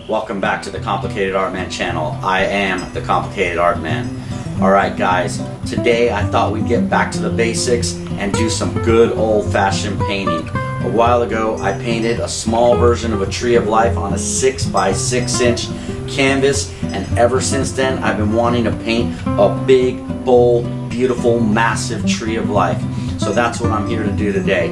Welcome back to the Complicated Art Man channel. I am the Complicated Art Man. Alright guys, today I thought we'd get back to the basics and do some good old-fashioned painting. A while ago I painted a small version of a tree of life on a 6x6 inch canvas, and ever since then I've been wanting to paint a big, bold, beautiful, massive tree of life. So that's what I'm here to do today.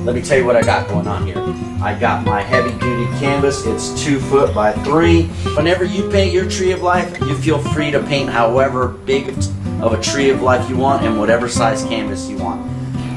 Let me tell you what I got going on here. I got my heavy duty canvas. It's 2 foot by 3. Whenever you paint your tree of life, you feel free to paint however big of a tree of life you want and whatever size canvas you want.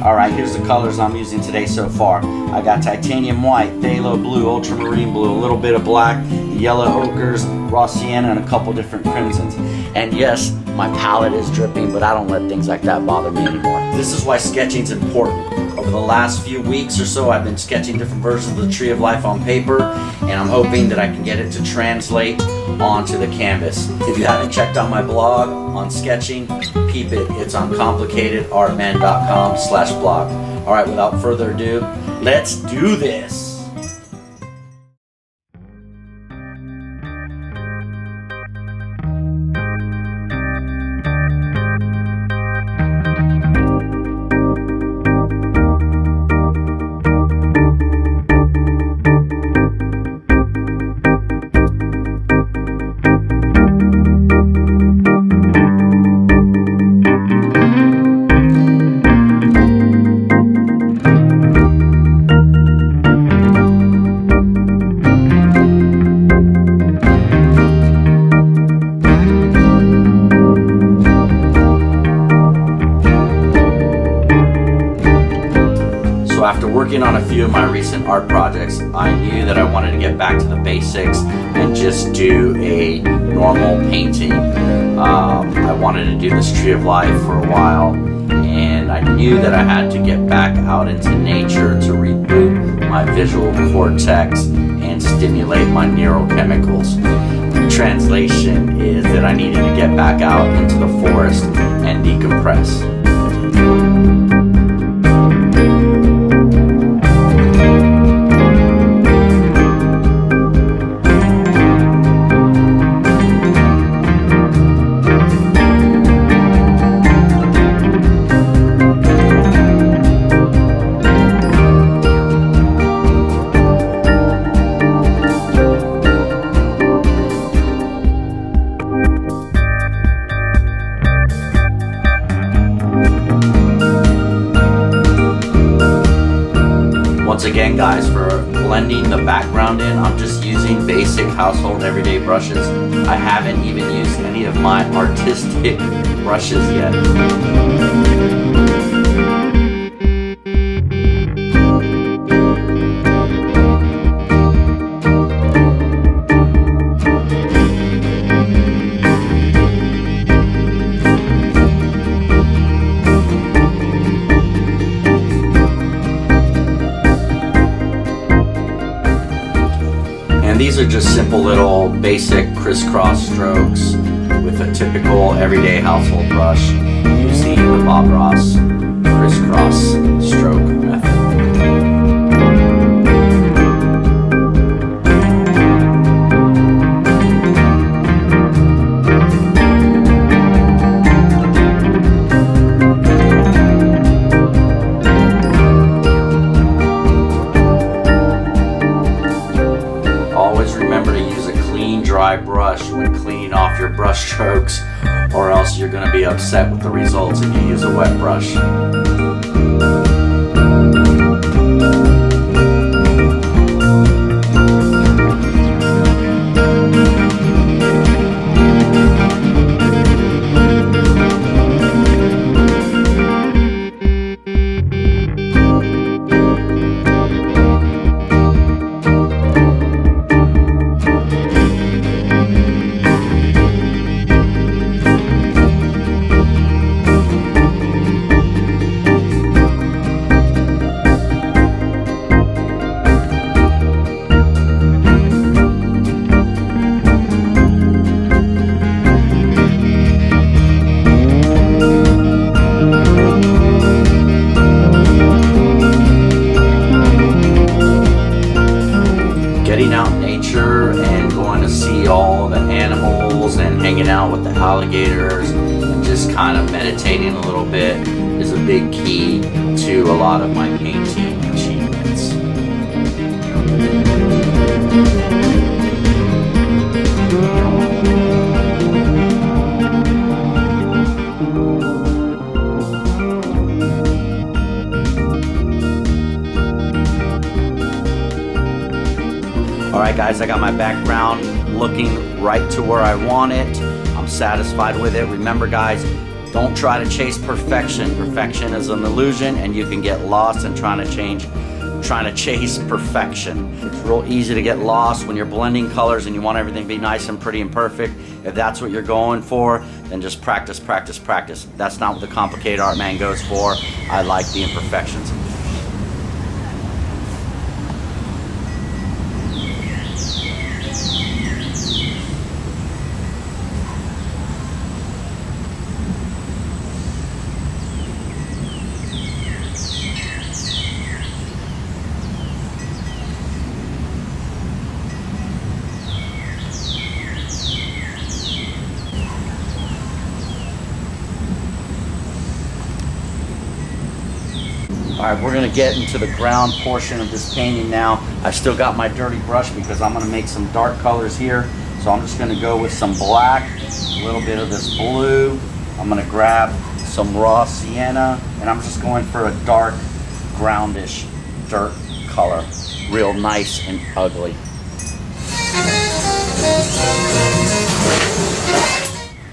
Alright, here's the colors I'm using today so far. I got titanium white, phthalo blue, ultramarine blue, a little bit of black, yellow ochres, raw sienna, and a couple different crimsons. And yes, my palette is dripping, but I don't let things like that bother me anymore. This is why sketching's important. Over the last few weeks or so, I've been sketching different versions of the tree of life on paper, and I'm hoping that I can get it to translate onto the canvas. If you haven't checked out my blog on sketching, peep it. It's on complicatedartman.com/blog. Alright, without further ado, let's do this! After working on a few of my recent art projects, I knew that I wanted to get back to the basics and just do a normal painting. I wanted to do this tree of life for a while, and I knew that I had to get back out into nature to reboot my visual cortex and stimulate my neurochemicals. The translation is that I needed to get back out into the forest and decompress. Once again guys, for blending the background in, I'm just using basic household everyday brushes. I haven't even used any of my artistic brushes yet. These are just simple little basic crisscross strokes with a typical everyday household brush using the Bob Ross crisscross stroke method. Remember to use a clean, dry brush when cleaning off your brush strokes, or else you're going to be upset with the results if you use a wet brush. see all the animals and hanging out with the alligators and just kind of meditating a little bit is a big key to a lot of my painting achievements. Alright guys, I got my background looking right to where I want it. I'm satisfied with it. Remember guys, don't try to chase perfection. Perfection is an illusion and you can get lost in trying to chase perfection. It's real easy to get lost when you're blending colors and you want everything to be nice and pretty and perfect. If that's what you're going for, then just practice, practice, practice. That's not what the Complicated Art Man goes for. I like the imperfections. Alright, we're going to get into the ground portion of this painting now. I still got my dirty brush because I'm going to make some dark colors here. So I'm just going to go with some black, a little bit of this blue. I'm going to grab some raw sienna, and I'm just going for a dark, groundish dirt color. Real nice and ugly.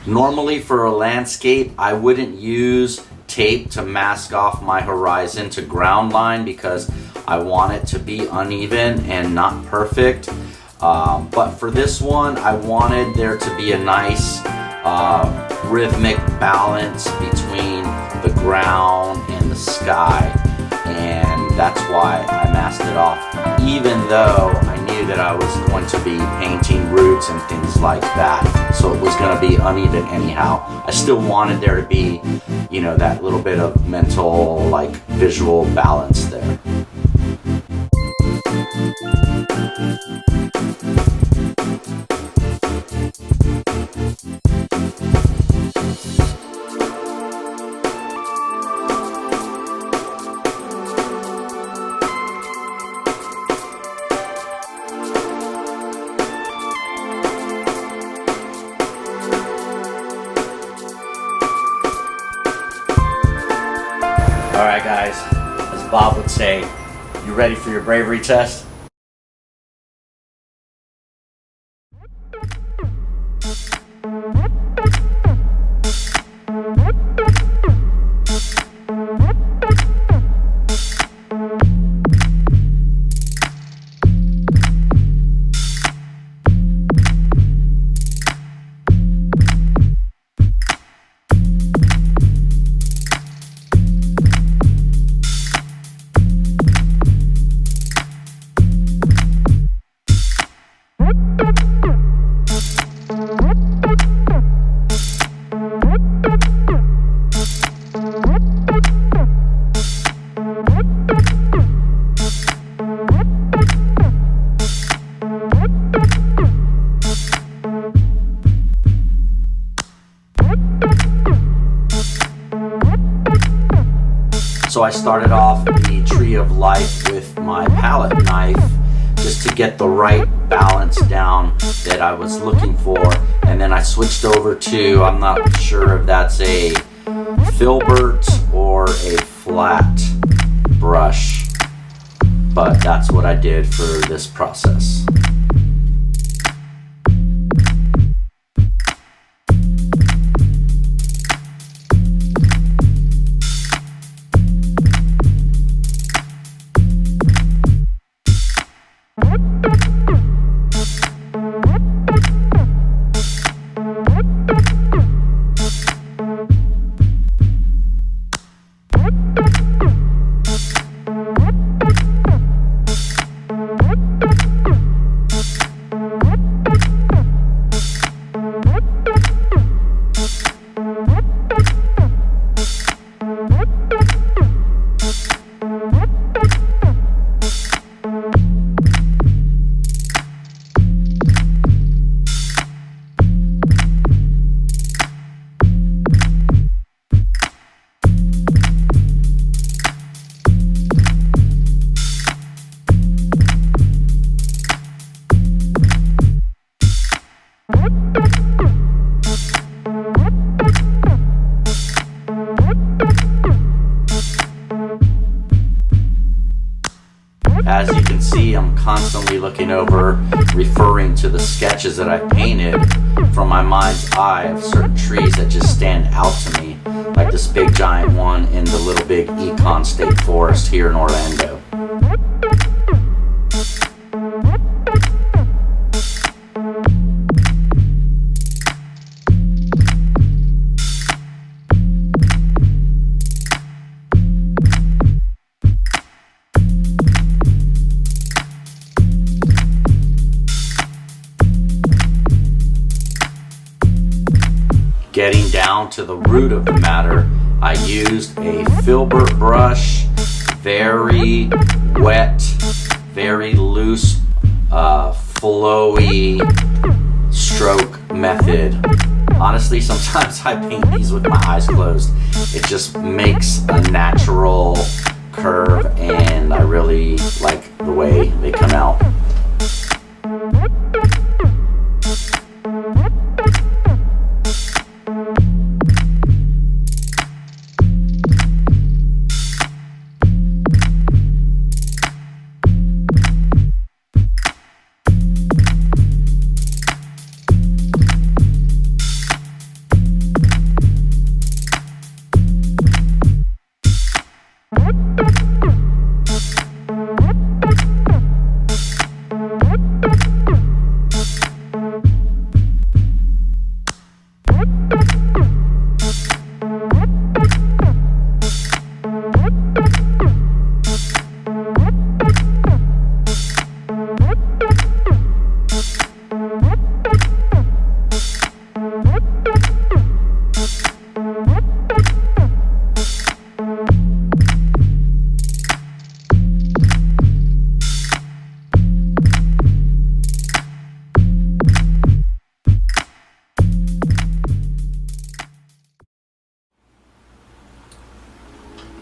Normally for a landscape, I wouldn't use tape to mask off my horizon to ground line because I want it to be uneven and not perfect. But for this one, I wanted there to be a nice rhythmic balance between the ground and the sky. And that's why I masked it off, even though I knew that I was going to be painting roots and things like that. So it was going to be uneven anyhow. I still wanted there to be, you know, that little bit of mental, like, visual balance there. Alright guys, as Bob would say, you ready for your bravery test? So I started off the Tree of Life with my palette knife just to get the right balance down that I was looking for. And then I switched over to, I'm not sure if that's a filbert or a flat brush, but that's what I did for this process. looking over, referring to the sketches that I painted from my mind's eye of certain trees that just stand out to me, like this big giant one in the Little Big Econ State Forest here in Orlando. Getting down to the root of the matter, I used a filbert brush, very wet, very loose, flowy stroke method. Honestly, sometimes I paint these with my eyes closed. It just makes a natural curve, and I really like the way they come out.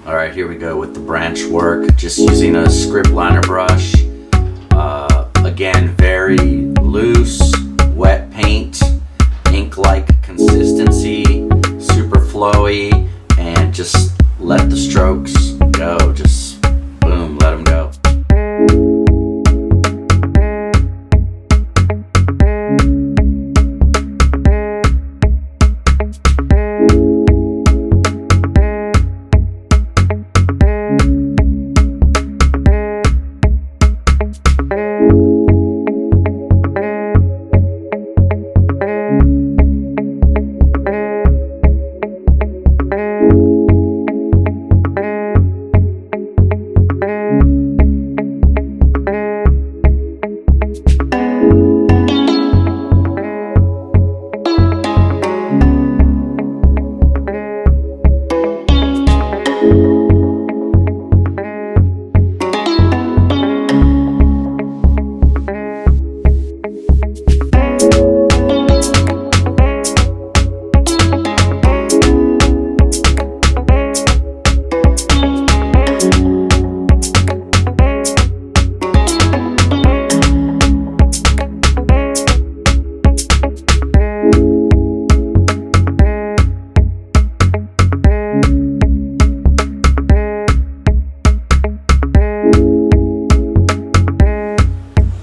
Alright, here we go with the branch work, just using a script liner brush. Again, very loose, wet paint, ink-like consistency, super flowy, and just let the strokes go, just boom, let them go.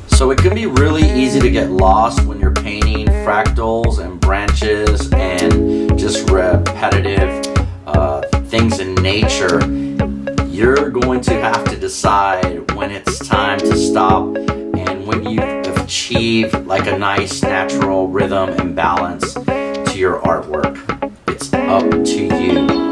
So it can be really easy to get lost when you're painting fractals and branches and just repetitive things in nature. You're going to have to decide when it's time to stop and when you've achieved like a nice natural rhythm and balance to your artwork. It's up to you.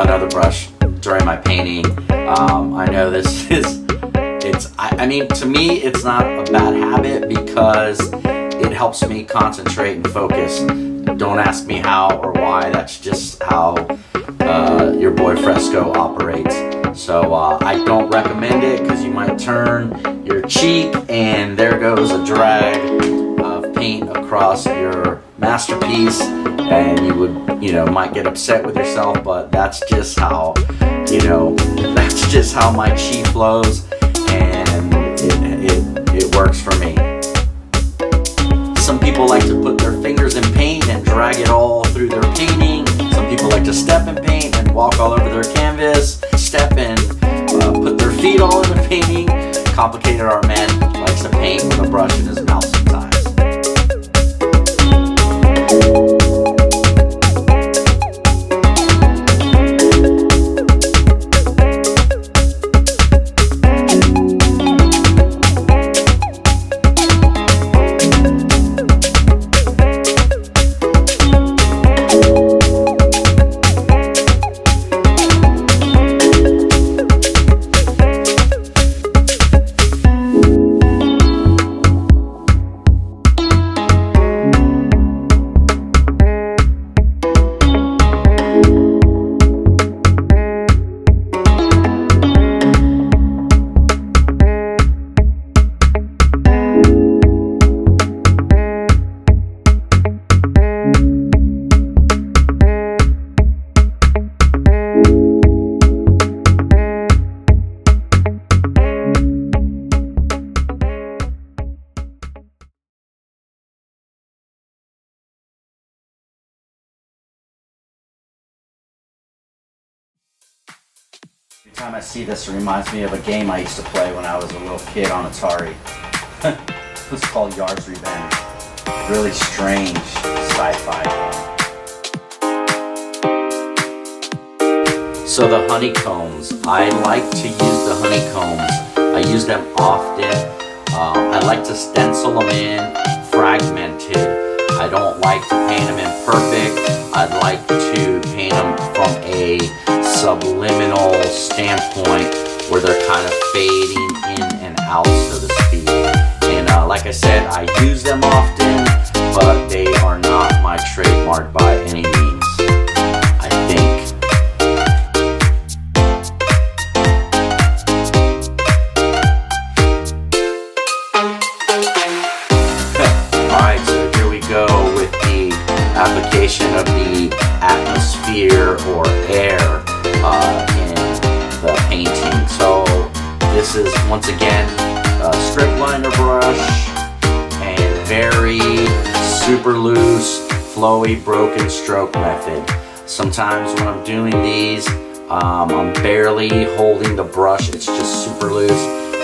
another brush during my painting. I know this is, I mean, to me, it's not a bad habit because it helps me concentrate and focus. Don't ask me how or why, that's just how your boy Fresco operates. So I don't recommend it because you might turn your cheek and there goes a drag of paint across your masterpiece, and you would, might get upset with yourself, but that's just how, that's just how my chi flows, and it works for me. Some people like to put their fingers in paint and drag it all through their painting. Some people like to step in paint and walk all over their canvas, step and put their feet all in the painting. Complicated Art Man likes to paint with a brush in his mouth sometimes. Every time I see this, it reminds me of a game I used to play when I was a little kid on Atari. It was called Yard's Revenge. Really strange sci-fi game. So the honeycombs, I like to use the honeycombs. I use them often. I like to stencil them in fragmented. I don't like to paint them in perfect. I'd like to paint them from a subliminal standpoint where they're kind of fading in and out, so to speak. And like I said, I use them often, but they are not my trademark by any means, I think. Alright, so here we go with the application of the atmosphere or air in the painting. So this is once again a strip liner brush and very super loose, flowy, broken stroke method. Sometimes when I'm doing these, I'm barely holding the brush, it's just super loose,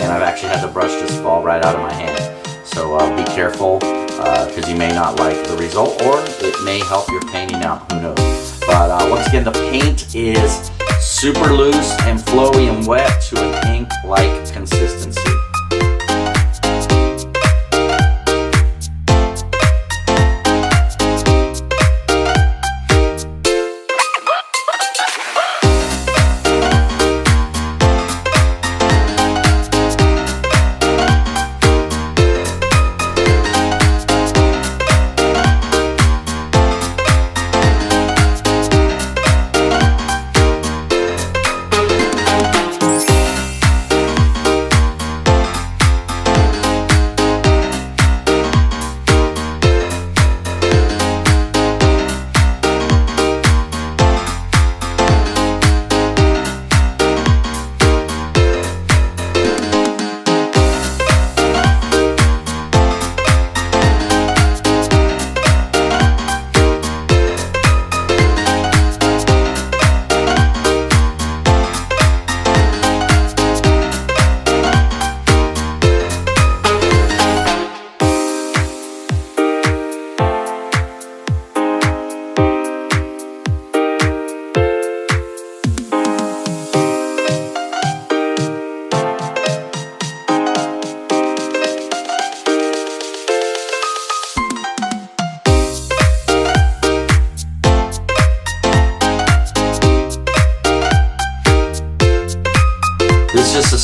and I've actually had the brush just fall right out of my hand. So be careful, because you may not like the result, or it may help your painting out, who knows. But once again, the paint is super loose and flowy and wet to an ink-like consistency.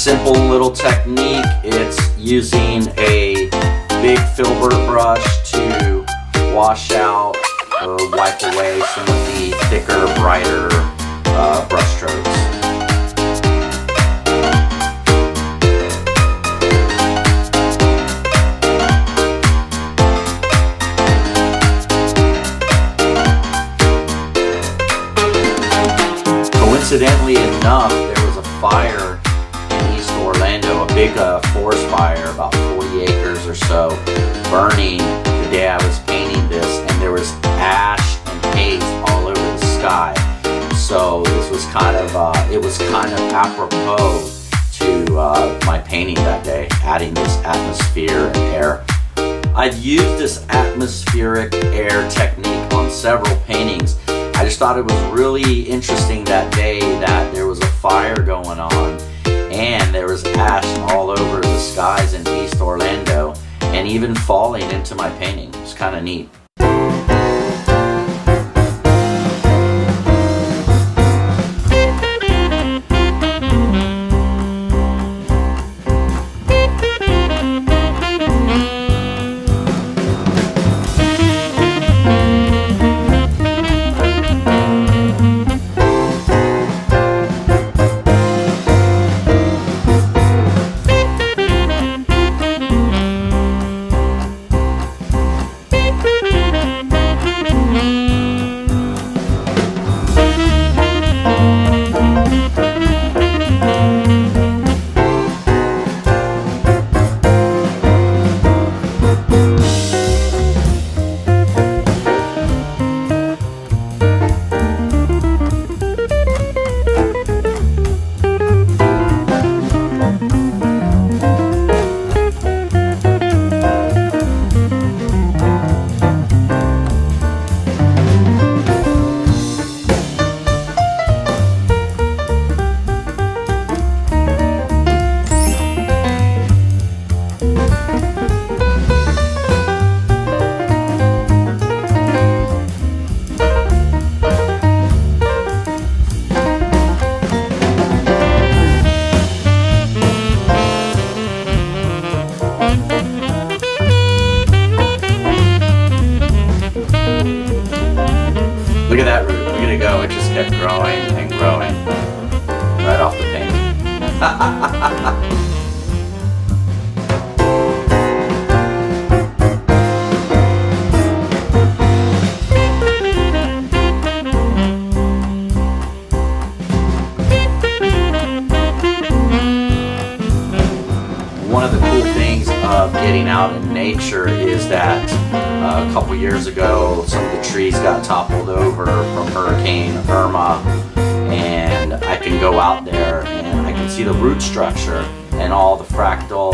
simple little technique. It's using a big filbert brush to wash out or wipe away some of the thicker, brighter brush strokes. Coincidentally enough, there was a fire in East Orlando, a big forest fire, about 40 acres or so, burning the day I was painting this, and there was ash and haze all over the sky. So this was kind of, it was kind of apropos to my painting that day, adding this atmosphere and air. I've used this atmospheric air technique on several paintings. I just thought it was really interesting that day that there was a fire going on and there was ash all over the skies in East Orlando and even falling into my painting. It's kind of neat. Look at that root. Look at it go. It just kept growing and growing right off the paint. One of the cool things of getting out in nature is that a couple years ago some of the trees got toppled over from Hurricane Irma, and I can go out there and I can see the root structure and all the fractal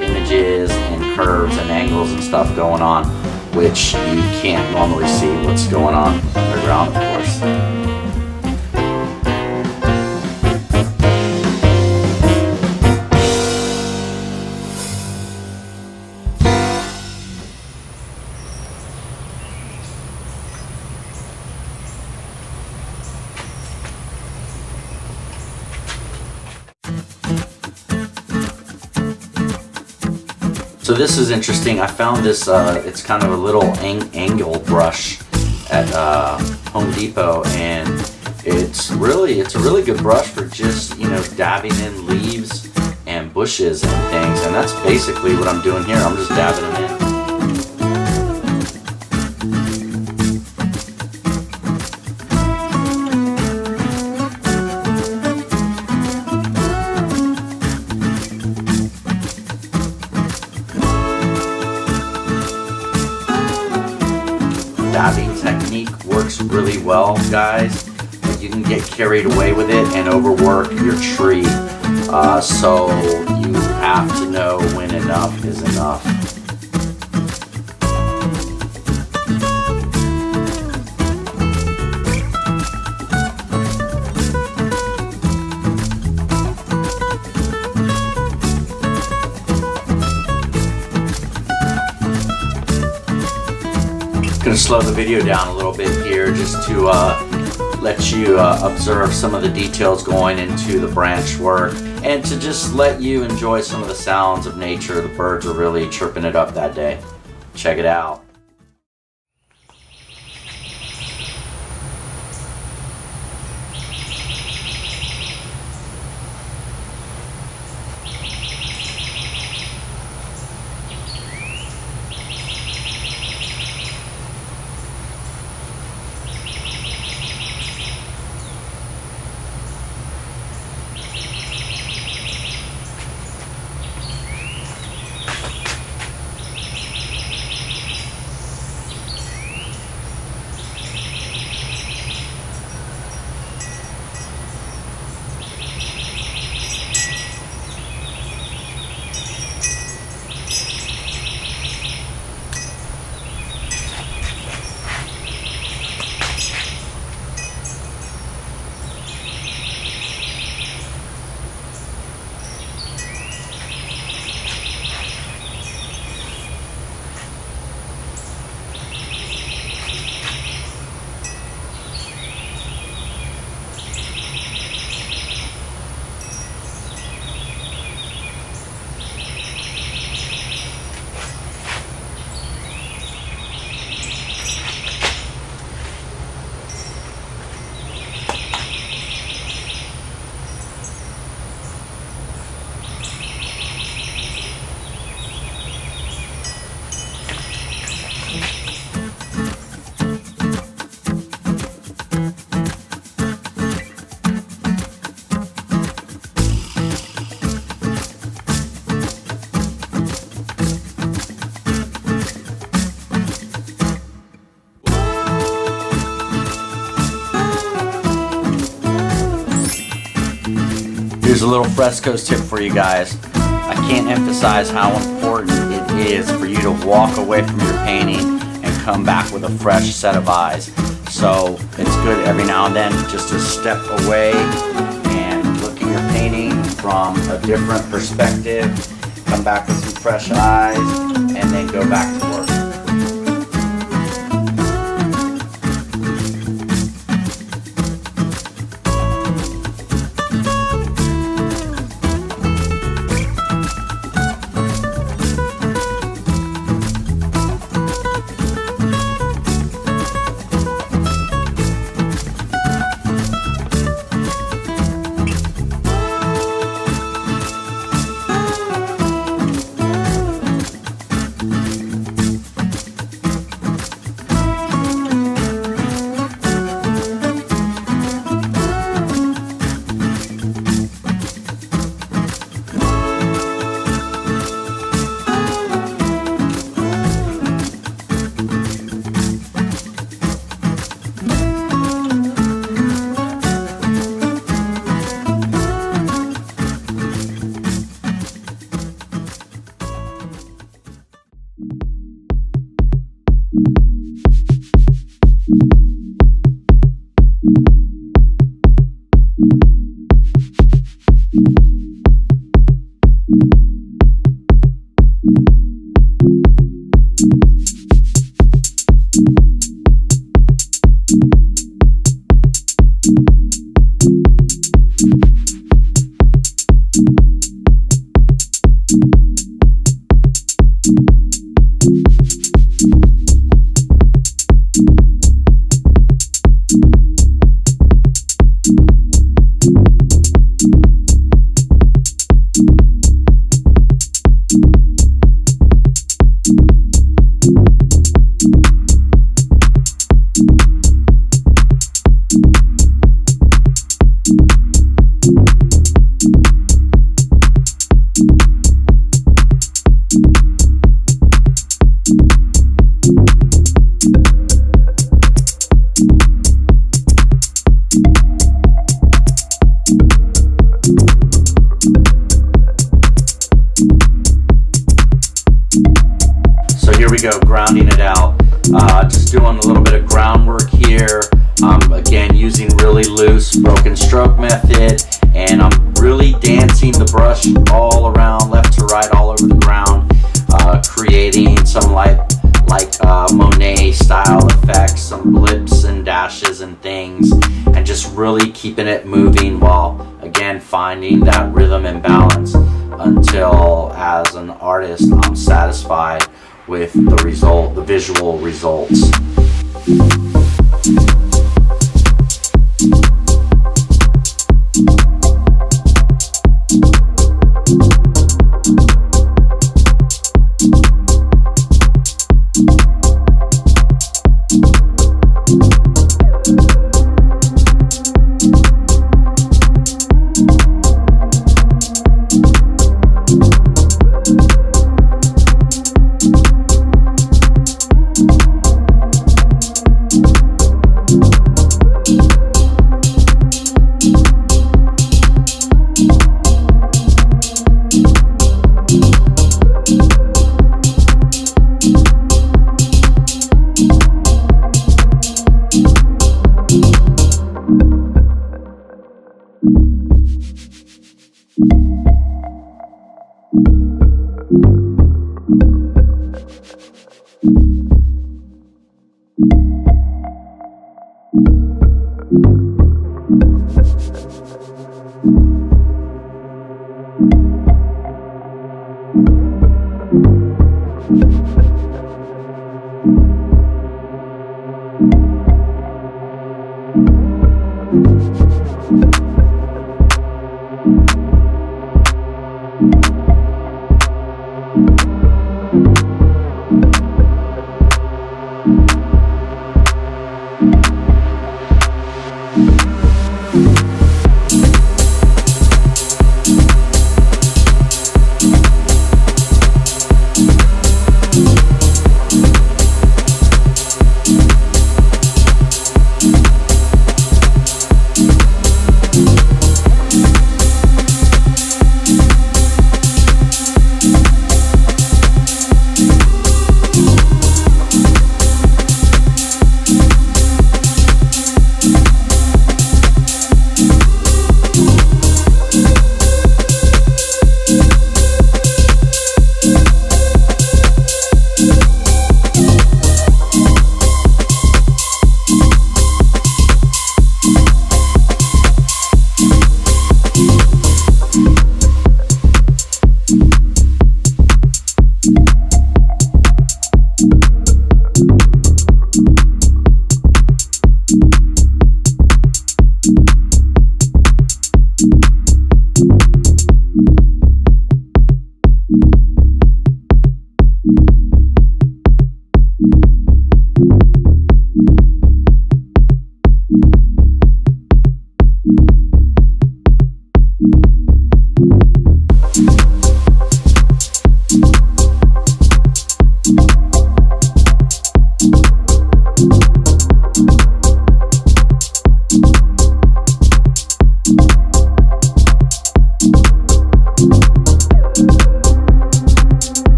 images and curves and angles and stuff going on, which you can't normally see what's going on underground, of course. So this is interesting. I found this, it's kind of a little angle brush at Home Depot, and it's a really good brush for just, you know, dabbing in leaves and bushes and things, and that's basically what I'm doing here. I'm just dabbing them in. Dabbing technique works really well, guys. You can get carried away with it and overwork your tree. So you have to know when enough is enough. Gonna slow the video down a little bit here just to let you observe some of the details going into the branch work, and to just let you enjoy some of the sounds of nature. The birds are really chirping it up that day. Check it out. Here's a little frescoes tip for you guys. I can't emphasize how important it is for you to walk away from your painting and come back with a fresh set of eyes. So it's good every now and then just to step away and look at your painting from a different perspective, come back with some fresh eyes, and then go back to work. Go, grounding it out. Just doing a little bit of groundwork here. Again, using really loose broken stroke method, and I'm really dancing the brush all around, left to right, all over the ground, creating some like Monet style effects, some blips and dashes and things, and just really keeping it moving while again finding that rhythm and balance until as an artist I'm satisfied with the result, the visual results.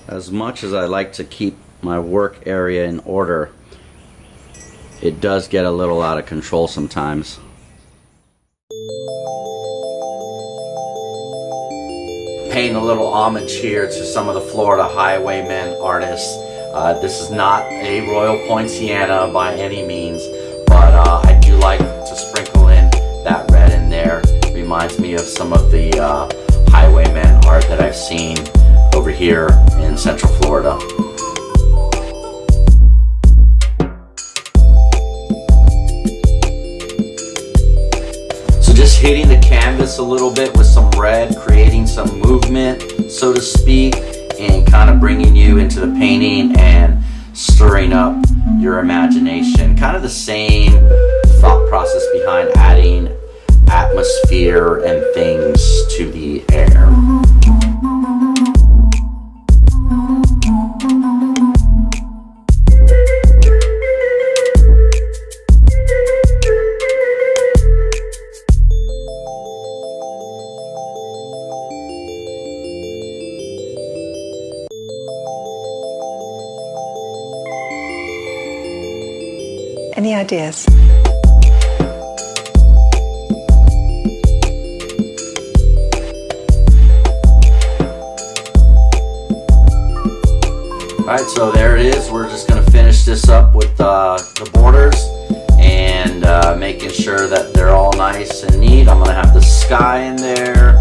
As much as I like to keep my work area in order, it does get a little out of control sometimes. Paying a little homage here to some of the Florida Highwaymen artists. This is not a Royal Poinciana by any means, but I do like to sprinkle in that red in there. reminds me of some of the highwayman art that I've seen over here in Central Florida. So just hitting the canvas a little bit with some red, creating some movement, so to speak, and kind of bringing you into the painting and stirring up your imagination. Kind of the same thought process behind adding atmosphere and things to the air. Any ideas? Alright, so there it is. We're just going to finish this up with the borders and making sure that they're all nice and neat. I'm going to have the sky in there,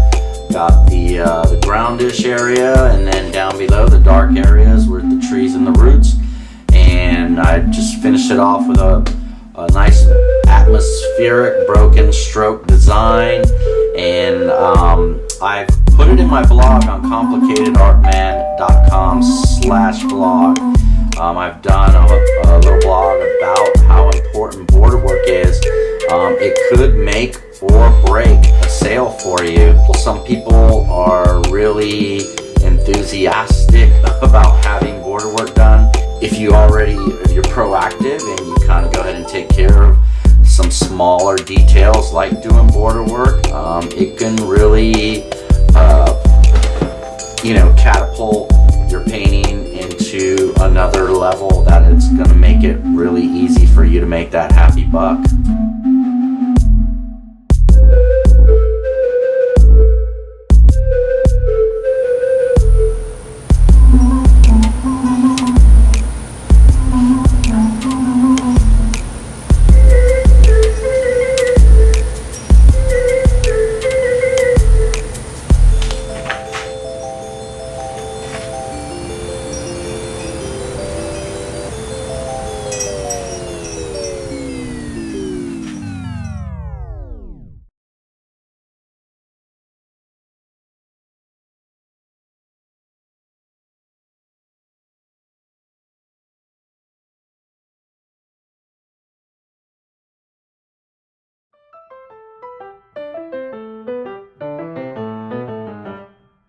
got the groundish area, and then down below the dark areas with the trees and the roots. And I just finished it off with a nice atmospheric broken stroke design. And I've put it in my blog on complicatedartman.com/blog. I've done a little blog about how important border work is. It could make or break a sale for you. Well, some people are really enthusiastic about having border work done. If you're proactive and you kind of go ahead and take care of some smaller details like doing border work, it can really catapult your painting into another level that it's going to make it really easy for you to make that happy buck.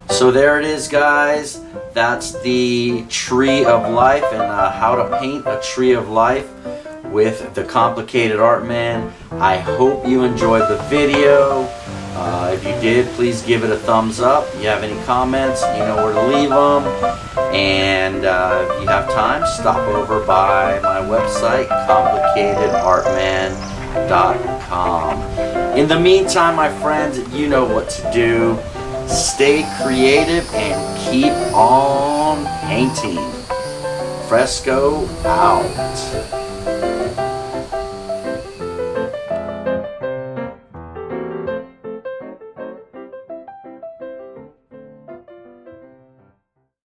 So there it is, guys. That's the Tree of Life and how to paint a tree of life with the Complicated Art Man. I hope you enjoyed the video. If you did, please give it a thumbs up. If you have any comments, you know where to leave them. And if you have time, stop over by my website, complicatedartman.com. In the meantime, my friends, you know what to do. Stay creative and keep on painting. Fresco out.